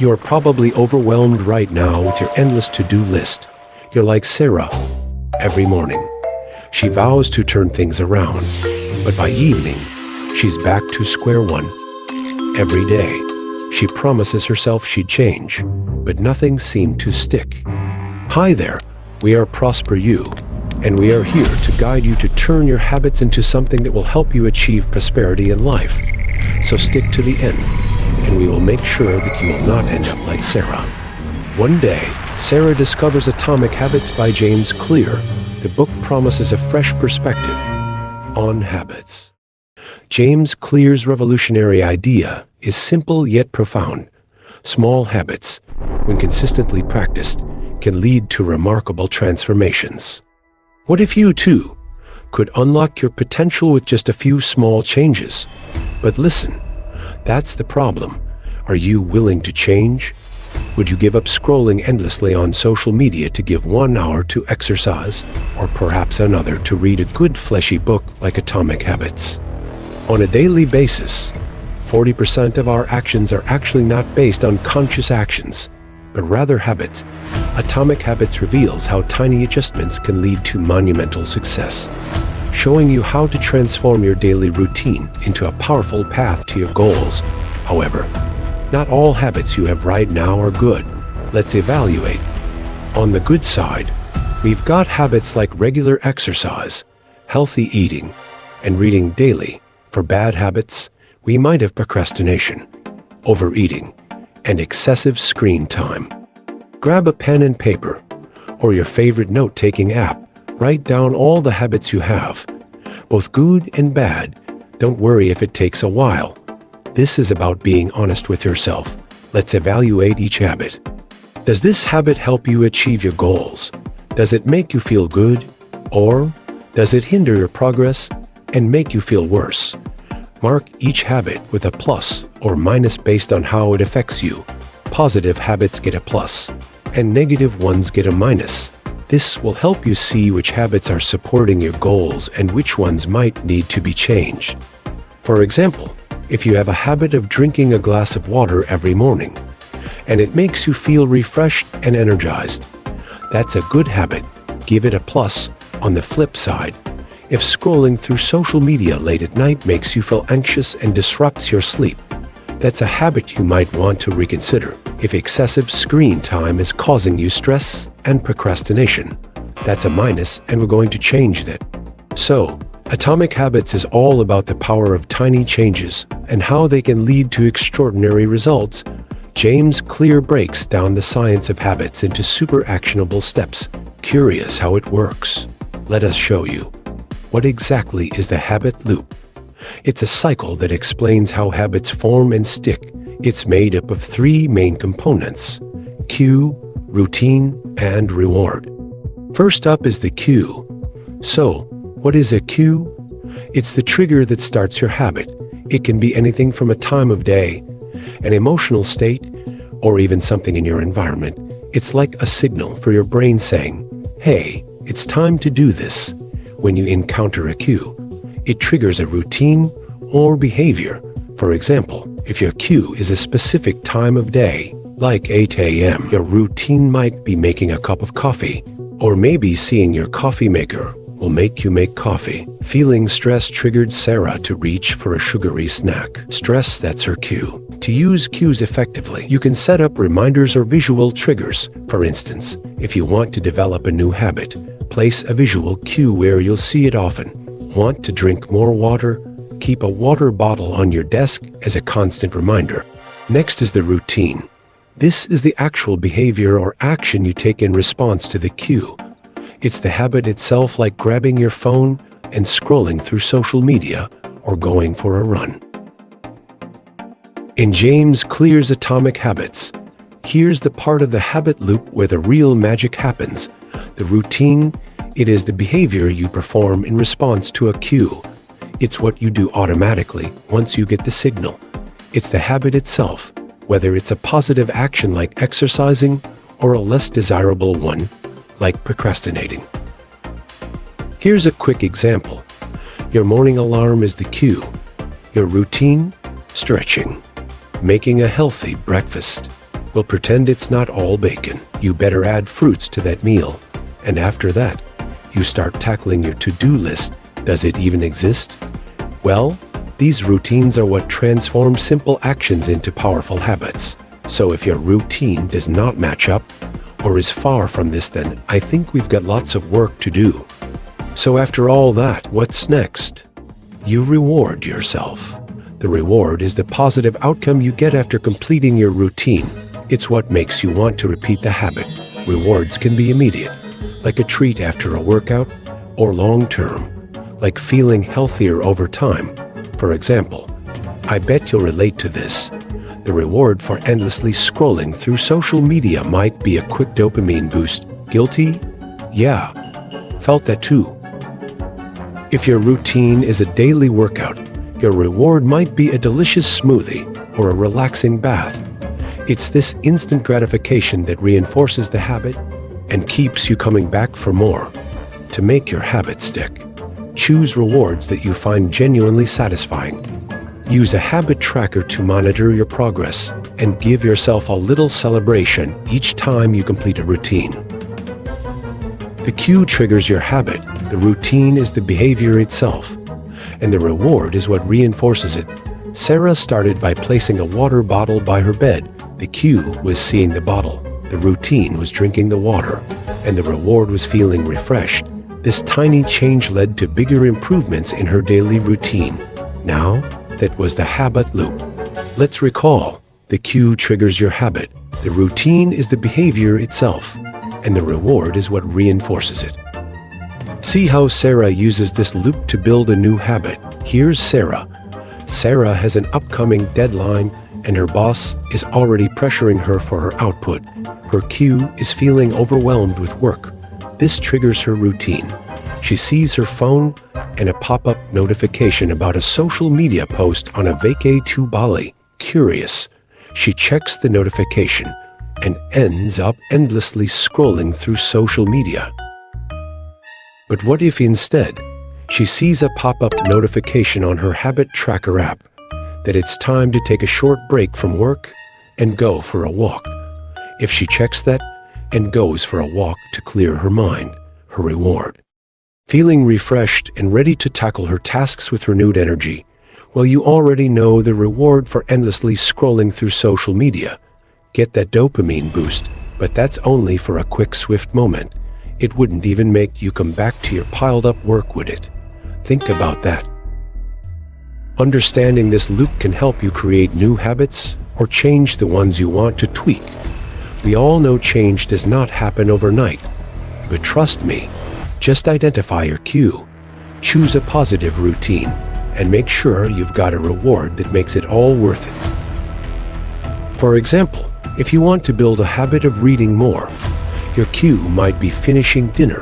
You're probably overwhelmed right now with your endless to-do list. You're like Sarah. Every morning, she vows to turn things around, but by evening, she's back to square one. Every day, she promises herself she'd change, but nothing seemed to stick. Hi there, we are Prosper You, and we are here to guide you to turn your habits into something that will help you achieve prosperity in life. So stick to the end, and we will make sure that you will not end up like Sarah. One day, Sarah discovers Atomic Habits by James Clear. The book promises a fresh perspective on habits. James Clear's revolutionary idea is simple yet profound. Small habits, when consistently practiced, can lead to remarkable transformations. What if you, too, could unlock your potential with just a few small changes? But listen, that's the problem. Are you willing to change? Would you give up scrolling endlessly on social media to give 1 hour to exercise, or perhaps another to read a good fleshy book like Atomic Habits? On a daily basis, 40% of our actions are actually not based on conscious actions, but rather habits. Atomic Habits reveals how tiny adjustments can lead to monumental success, showing you how to transform your daily routine into a powerful path to your goals. However, not all habits you have right now are good. Let's evaluate. On the good side, we've got habits like regular exercise, healthy eating, and reading daily. For bad habits, we might have procrastination, overeating, and excessive screen time. Grab a pen and paper, or your favorite note-taking app. Write down all the habits you have, both good and bad. Don't worry if it takes a while. This is about being honest with yourself. Let's evaluate each habit. Does this habit help you achieve your goals? Does it make you feel good? Or does it hinder your progress and make you feel worse? Mark each habit with a plus or minus based on how it affects you. Positive habits get a plus, and negative ones get a minus. This will help you see which habits are supporting your goals and which ones might need to be changed. For example, if you have a habit of drinking a glass of water every morning, and it makes you feel refreshed and energized, that's a good habit. Give it a plus. On the flip side, if scrolling through social media late at night makes you feel anxious and disrupts your sleep, that's a habit you might want to reconsider. If excessive screen time is causing you stress and procrastination, that's a minus, and we're going to change that. So, Atomic Habits is all about the power of tiny changes and how they can lead to extraordinary results. James Clear breaks down the science of habits into super actionable steps. Curious how it works? Let us show you. What exactly is the habit loop? It's a cycle that explains how habits form and stick. It's made up of 3 main components: cue, routine, and reward. First up is the cue. So, what is a cue? It's the trigger that starts your habit. It can be anything from a time of day, an emotional state, or even something in your environment. It's like a signal for your brain saying, "Hey, it's time to do this." When you encounter a cue, it triggers a routine or behavior. For example, if your cue is a specific time of day, like 8 a.m., your routine might be making a cup of coffee, or maybe seeing your coffee maker will make you make coffee. Feeling stress triggered Sarah to reach for a sugary snack. Stress, that's her cue. To use cues effectively, you can set up reminders or visual triggers. For instance, if you want to develop a new habit, place a visual cue where you'll see it often. Want to drink more water? Keep a water bottle on your desk as a constant reminder. Next is the routine. This is the actual behavior or action you take in response to the cue. It's the habit itself, like grabbing your phone and scrolling through social media or going for a run. In James Clear's Atomic Habits, here's the part of the habit loop where the real magic happens. The routine, it is the behavior you perform in response to a cue. It's what you do automatically once you get the signal. It's the habit itself, whether it's a positive action like exercising or a less desirable one like procrastinating. Here's a quick example. Your morning alarm is the cue. Your routine, stretching. Making a healthy breakfast. We'll pretend it's not all bacon. You better add fruits to that meal. And after that, you start tackling your to-do list. Does it even exist? Well, these routines are what transform simple actions into powerful habits. So if your routine does not match up or is far from this, then I think we've got lots of work to do. So after all that, what's next? You reward yourself. The reward is the positive outcome you get after completing your routine. It's what makes you want to repeat the habit. Rewards can be immediate, like a treat after a workout, or long-term, like feeling healthier over time. For example, I bet you'll relate to this. The reward for endlessly scrolling through social media might be a quick dopamine boost. Guilty? Yeah, felt that too. If your routine is a daily workout, your reward might be a delicious smoothie or a relaxing bath. It's this instant gratification that reinforces the habit and keeps you coming back for more. To make your habit stick, choose rewards that you find genuinely satisfying. Use a habit tracker to monitor your progress and give yourself a little celebration each time you complete a routine. The cue triggers your habit. The routine is the behavior itself, and the reward is what reinforces it. Sarah started by placing a water bottle by her bed. The cue was seeing the bottle. The routine was drinking the water, and the reward was feeling refreshed. This tiny change led to bigger improvements in her daily routine. Now, that was the habit loop. Let's recall. The cue triggers your habit. The routine is the behavior itself, and the reward is what reinforces it. See how Sarah uses this loop to build a new habit. Here's Sarah. Sarah has an upcoming deadline, and her boss is already pressuring her for her output. Her cue is feeling overwhelmed with work. This triggers her routine. She sees her phone and a pop-up notification about a social media post on a vacay to Bali. Curious, she checks the notification and ends up endlessly scrolling through social media. But what if instead she sees a pop-up notification on her habit tracker app that it's time to take a short break from work and go for a walk? If she checks that and goes for a walk to clear her mind, her reward. Feeling refreshed and ready to tackle her tasks with renewed energy. Well, you already know the reward for endlessly scrolling through social media. Get that dopamine boost, but that's only for a quick, swift moment. It wouldn't even make you come back to your piled-up work, would it? Think about that. Understanding this loop can help you create new habits or change the ones you want to tweak. We all know change does not happen overnight, but trust me, just identify your cue, choose a positive routine, and make sure you've got a reward that makes it all worth it. For example, if you want to build a habit of reading more, your cue might be finishing dinner.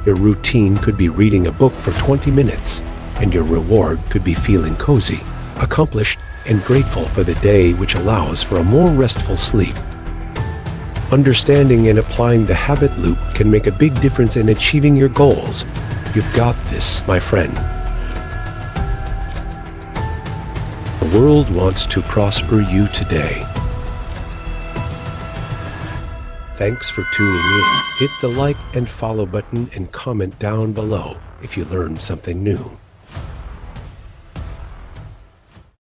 Your routine could be reading a book for 20 minutes, and your reward could be feeling cozy, accomplished, and grateful for the day, which allows for a more restful sleep. Understanding and applying the habit loop can make a big difference in achieving your goals. You've got this, my friend. The world wants to prosper you today. Thanks for tuning in. Hit the like and follow button and comment down below if you learned something new.